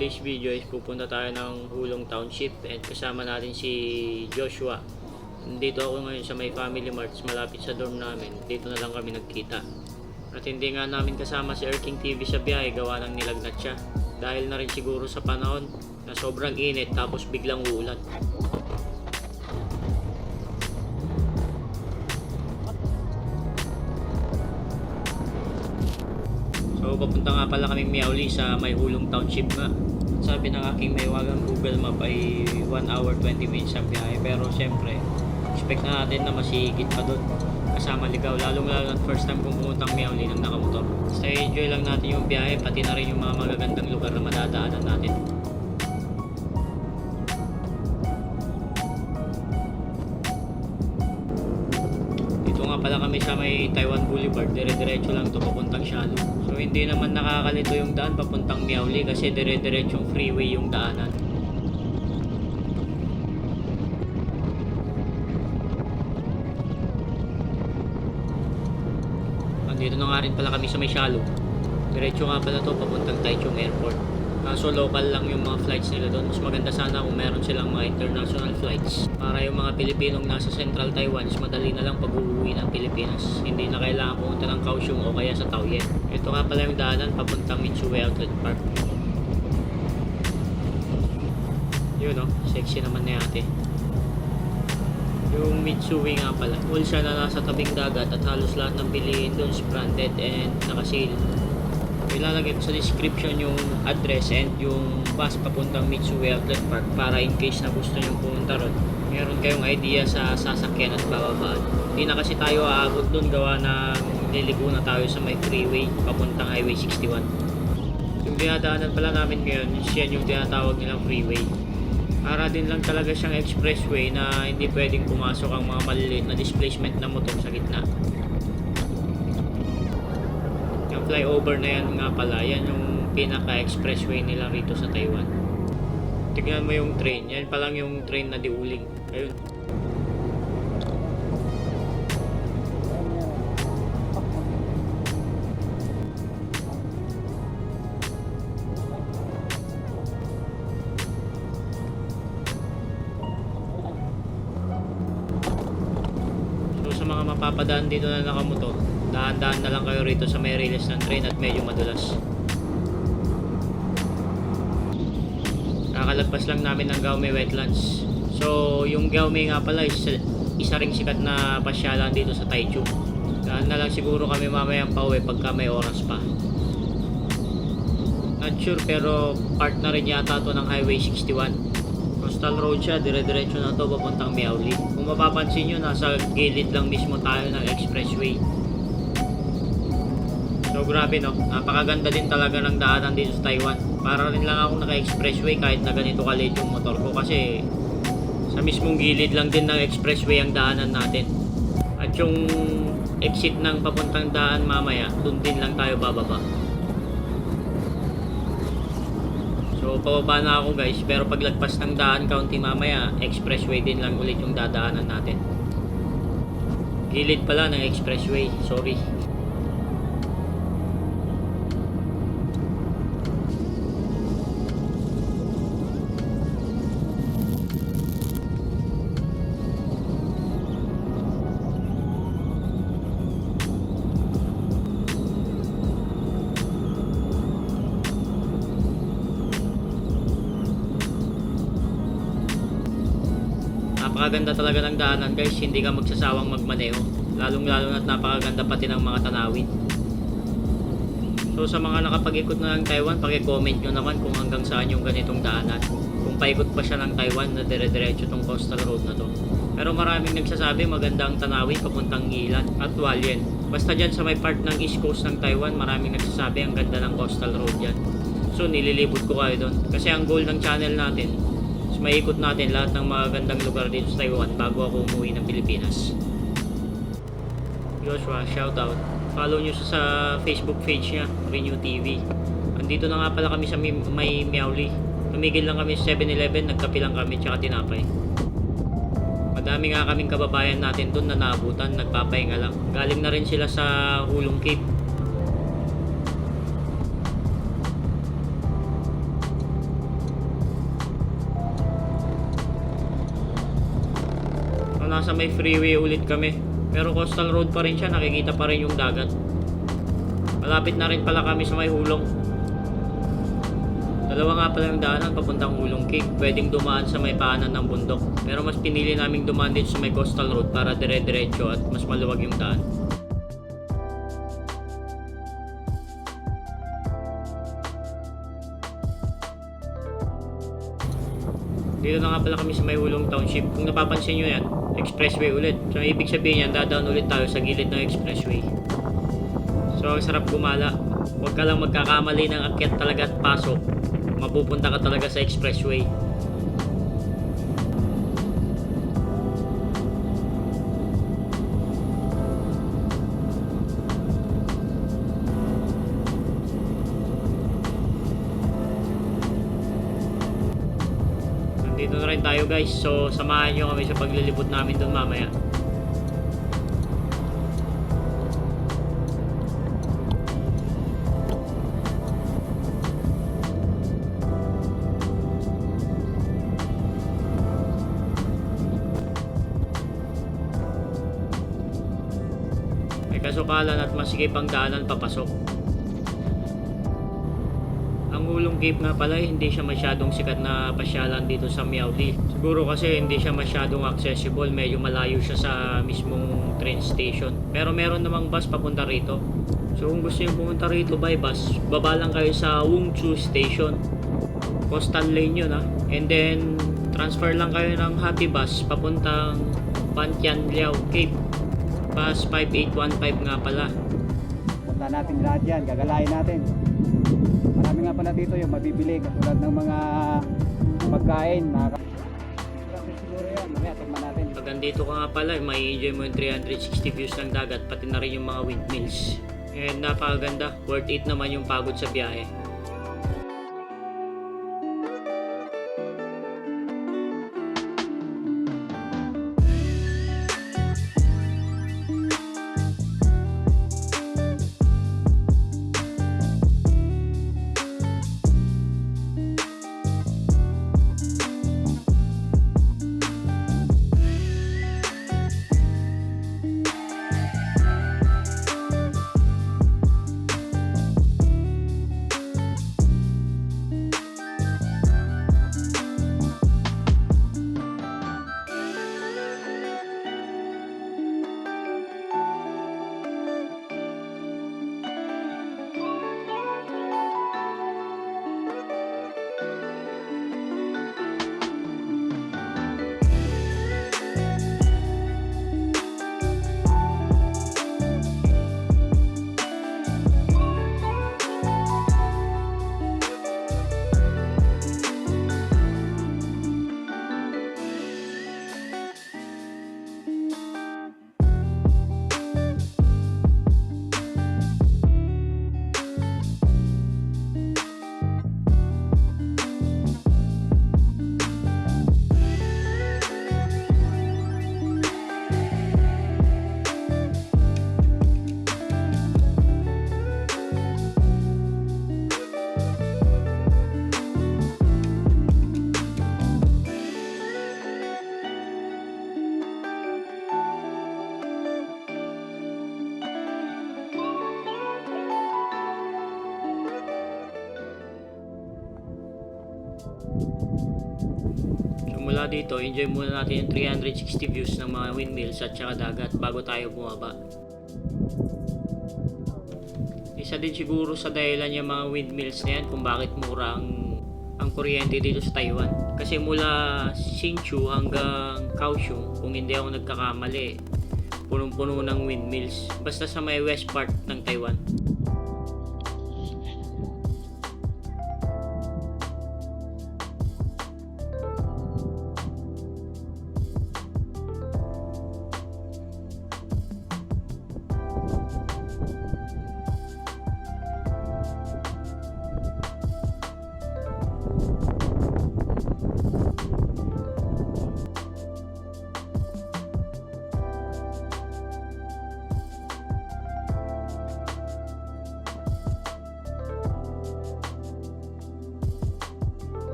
today's video is pupunta tayo ng Hulong Township and kasama natin si Joshua. Dito ako ngayon sa may Family Marts malapit sa dorm namin. Dito na lang kami nagkita. At hindi nga namin kasama si Erking TV sa biyahe gawa ng nilagnat siya. Dahil na rin siguro sa panahon na sobrang init tapos biglang uulan. So papunta nga pala kaming Miauli sa may Hulong Township nga. Sabi ng aking may wagang Google Map ay 1 hour 20 minutes ang biyahe. Pero syempre, expect na natin na masigit pa doon. Kasama ligaw, lalo na first time kong pumuntang Miauli ng nakamotor. Basta enjoy lang natin yung biyahe, pati na rin yung mga magagandang lugar na madadaanan natin. Dito nga pala kami sa may Taiwan Boulevard, dire-diretso lang ito papuntang Sialo. So hindi naman nakakalito yung daan papuntang Miauli kasi dire-diretsong freeway yung daanan. Dito na nga rin pala kami sa may Sialo. Diretso nga pala to papuntang Taichung Airport. So local lang yung mga flights nila doon. Mas maganda sana kung meron silang mga international flights. Para yung mga Pilipinong nasa Central Taiwan, madali na lang pag-uwi ng Pilipinas. Hindi na kailangan pumunta ng Kaohsiung o kaya sa Taoyuan. Ito nga pala yung daanan papuntang Mitsui Outlet Park. Yun sexy naman ni ate. Yung Mitsui nga pala, mall siya na nasa tabing dagat at halos lahat ng bilihin doon is branded and naka-sale. Ilalagay ko sa description yung address and yung bus papuntang Mitsui Outlet Park para in case na gusto nyo pumunta ron, meron kayong idea sa sasakyan at bababaan. Hindi na kasi tayo aabot doon gawa na liligo na tayo sa may freeway papuntang Highway 61. Yung dinadaanan pala namin ngayon, yan yung tinatawag nilang freeway. Para din lang talaga siyang expressway na hindi pwedeng pumasok ang mga maliliit na displacement na motor sa gitna. Yung flyover na yan nga pala, yan yung pinaka-expressway nila rito sa Taiwan. Tignan mo yung train, yan pa lang yung train na diuling. Ayun. Sa mga mapapadaan dito na nakamotor, dahan-dahan na lang kayo rito sa may rails ng train at medyo madulas. Kakalagpas lang namin ng Gaume Wetlands. So yung Gaume nga pala is isa ring sikat na pasyalan dito sa Taichung. Dahan na lang siguro kami mamayang pauwi pagka may oras pa. Not sure pero part na rin yata to ng Highway 61. Coastal road siya, dire-diretso na to papuntang Miauli. Kung mapapansin nyo, nasa gilid lang mismo tayo ng expressway. So grabe napakaganda din talaga ng daanan dito sa Taiwan. Para rin lang ako naka-expressway kahit na ganito kalit yung motor ko kasi sa mismong gilid lang din ng expressway ang daanan natin. At yung exit ng papuntang daan mamaya, dun din lang tayo bababa. So pababa na ako guys, pero paglagpas ng daan kaunti mamaya, expressway din lang ulit yung dadaanan natin. Gilid pala ng expressway, sorry. Napakaganda talaga ng daanan guys, hindi ka magsasawang magmaneho. Lalong-lalo na't napakaganda pati ng mga tanawin. So sa mga nakapag-ikot na ng Taiwan, paki-comment nyo naman kung hanggang saan yung ganitong daanan. Kung paikot pa siya ng Taiwan na dire-diretso tong coastal road na to. Pero maraming nagsasabi maganda ang tanawin papuntang Ngilan at Hualien. Basta dyan sa may part ng East Coast ng Taiwan, maraming nagsasabi ang ganda ng coastal road dyan. So nililibot ko kayo doon. Kasi ang goal ng channel natin, maikot natin lahat ng magagandang lugar dito sa Taiwan bago ako umuwi ng Pilipinas. Joshua, shoutout. Follow nyo siya sa Facebook page niya, Renew TV. Andito na nga pala kami sa may Miauli. Tumigil lang kami sa 7-Eleven, nagkape lang kami tsaka tinapay. Madami nga kaming kababayan natin doon na naabutan, nagpapahinga lang. Galing na rin sila sa Hulong Cape. nasa may freeway ulit kami. Pero coastal road pa rin siya, nakikita pa rin yung dagat. Malapit na rin pala kami sa may Hulong. Dalawa nga pala yung daanan papuntang Hulong Cave. Pwedeng dumaan sa may paanan ng bundok. Pero mas pinili naming dumaan dito sa may coastal road para dire-diretso at mas maluwag yung daan. Dito na nga pala kami sa may Hulong Township. Kung napapansin nyo yan, expressway ulit. So ibig sabihin yan, dadaan ulit tayo sa gilid ng expressway. So ang sarap gumala. Huwag ka lang magkakamali ng akyat talaga at pasok. Mapupunta ka talaga sa expressway. Nandito na rin tayo guys. So samahan nyo kami sa paglilibot namin dun mamaya. Kasukalan at masikip ang daanan papasok. Ang Hulong Cave nga pala, hindi siya masyadong sikat na pasyalan dito sa Miauli. Siguro kasi hindi siya masyadong accessible, medyo malayo siya sa mismong train station. Pero meron namang bus papunta rito. So kung gusto nyo pumunta rito by bus, baba lang kayo sa Wungchu Station. Coastal lane yun ha. And then transfer lang kayo ng Happy Bus papuntang Pantianliao Cave. Bus 5815 nga pala. Punta natin lahat yan, gagalayin natin. Marami nga pala dito yung mabibili katulad ng mga pagkain. Siguro yan, mamaya tignan natin. Pag andito ka nga pala, may enjoy mo yung 360 views ng dagat, pati na rin yung mga windmills. And napakaganda, worth it naman yung pagod sa biyahe. So mula dito, enjoy muna natin yung 360 views ng mga windmills at saka dagat bago tayo bumaba. Isa din siguro sa dahilan yung mga windmills na yan kung bakit mura ang kuryente dito sa Taiwan. Kasi mula Hsinchu hanggang Kaohsiung, kung hindi ako nagkakamali, punong-puno ng windmills. Basta sa may west part ng Taiwan.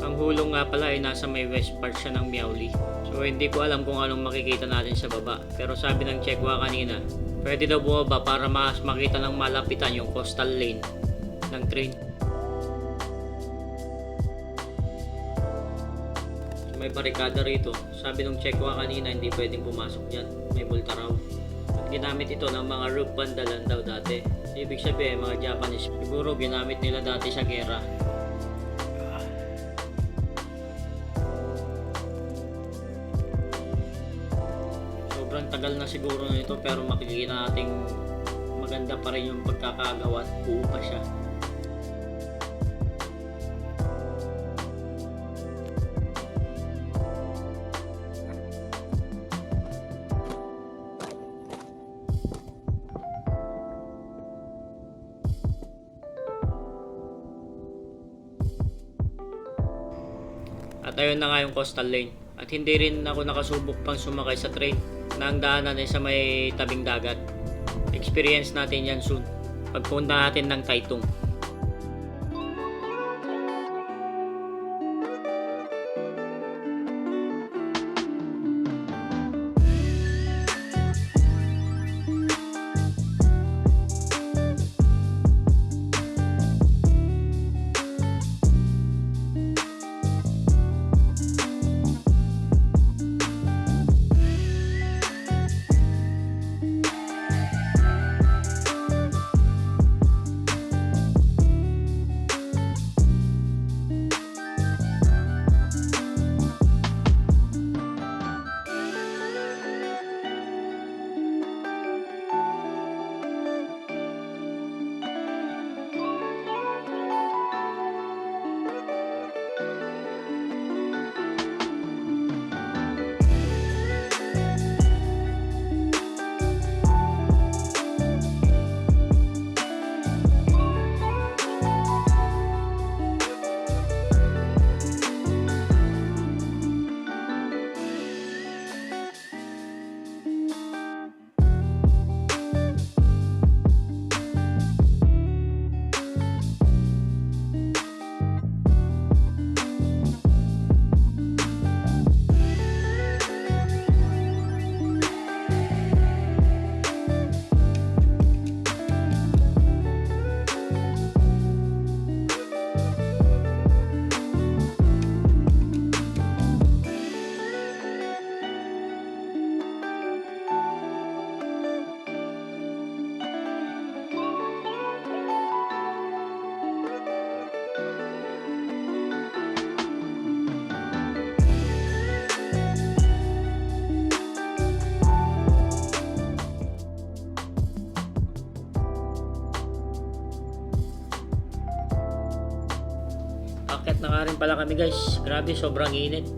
Ang hulong nga pala ay nasa may west part siya ng Miauli. So hindi ko alam kung anong makikita natin sa baba. Pero sabi ng Chekwa kanina, pwede daw bumaba para mas makita ng malapitan yung coastal lane ng train. So, may barikada rito. Sabi ng Chekwa kanina hindi pwedeng pumasok dyan. May multa raw. At ginamit ito ng mga rogue bandalan daw dati. Ibig sabihin mga Japanese. Siguro ginamit nila dati sa gera. Sobrang tagal na siguro nito pero makikita nating maganda pa rin yung pagkakagawa at buo pa siya. At ayun na nga yung coastal lane. At hindi rin ako nakasubok pang sumakay sa train na ang daanan ay sa may tabing dagat. Experience natin yan soon pagpunta natin ng Taitung. Akit na nga rin pala kami guys. Grabe, sobrang init.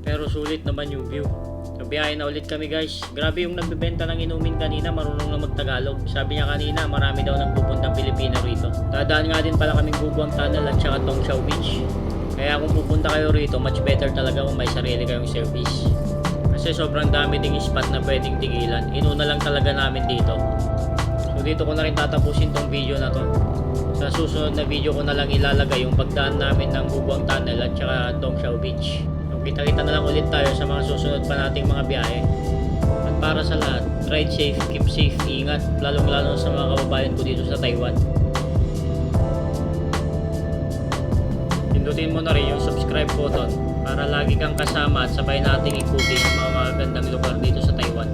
Pero sulit naman yung view. So biyahe na ulit kami guys. Grabe yung nagbebenta ng inumin kanina, marunong na magtagalog. Sabi niya kanina, marami daw nang pupuntang Pilipino rito. Dadaan nga din pala kaming Bubuang Tunnel at saka Tong Chau Beach. Kaya kung pupunta kayo rito, much better talaga kung may sarili kayong service. Kasi sobrang dami ding spot na pwedeng tigilan. Inuna lang talaga namin dito. So dito ko na rin tatapusin tong video na to. Sa susunod na video ko na lang ilalagay yung pagdaan namin ng Bubuang Tunnel at saka Tong Chau Beach. So kita-kita na lang ulit tayo sa mga susunod pa nating mga biyahe. At para sa lahat, ride safe, keep safe, ingat, lalong-lalo sa mga kababayan ko dito sa Taiwan. Pindutin mo na rin yung subscribe button para lagi kang kasama at sabay nating ikutin ang mga magagandang lugar dito sa Taiwan.